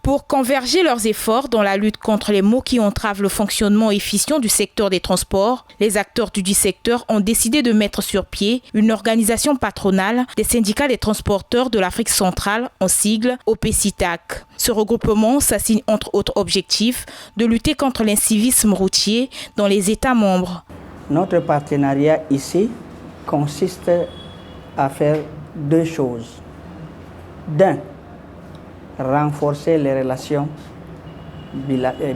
Pour converger leurs efforts dans la lutte contre les maux qui entravent le fonctionnement efficient du secteur des transports, les acteurs du secteur ont décidé de mettre sur pied une organisation patronale des syndicats des transporteurs de l'Afrique centrale, en sigle OPCITAC. Ce regroupement s'assigne entre autres objectifs de lutter contre l'incivisme routier dans les États membres. Notre partenariat ici consiste à faire deux choses. D'un, renforcer les relations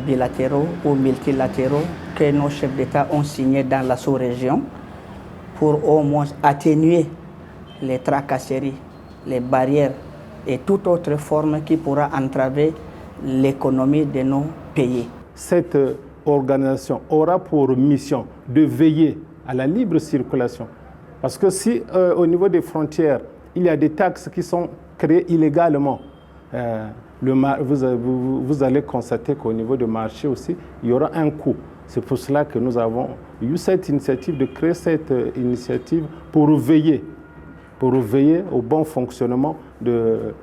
bilatéraux ou multilatéraux que nos chefs d'État ont signés dans la sous-région pour au moins atténuer les tracasseries, les barrières et toute autre forme qui pourra entraver l'économie de nos pays. Cette organisation aura pour mission de veiller à la libre circulation. Parce que si au niveau des frontières, il y a des taxes qui sont créées illégalement, vous allez constater qu'au niveau du marché aussi, il y aura un coût. C'est pour cela que nous avons eu cette initiative de créer cette initiative pour veiller au bon fonctionnement de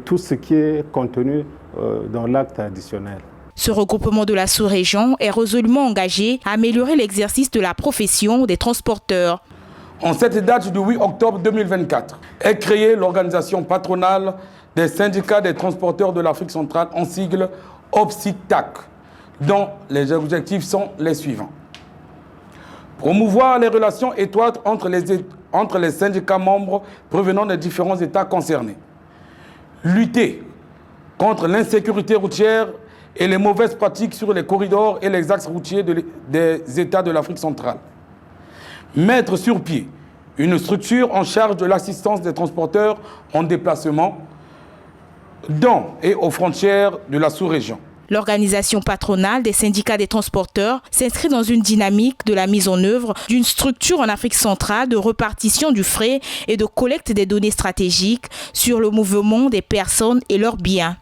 tout ce qui est contenu dans l'acte additionnel. Ce regroupement de la sous-région est résolument engagé à améliorer l'exercice de la profession des transporteurs. En cette date du 8 octobre 2024 est créée l'organisation patronale des syndicats des transporteurs de l'Afrique centrale, en sigle OPCITAC, dont les objectifs sont les suivants. Promouvoir les relations étroites entre les syndicats membres provenant des différents États concernés. Lutter contre l'insécurité routière et les mauvaises pratiques sur les corridors et les axes routiers des États de l'Afrique centrale. Mettre sur pied une structure en charge de l'assistance des transporteurs en déplacement dans et aux frontières de la sous-région. L'organisation patronale des syndicats des transporteurs s'inscrit dans une dynamique de la mise en œuvre d'une structure en Afrique centrale de répartition du fret et de collecte des données stratégiques sur le mouvement des personnes et leurs biens.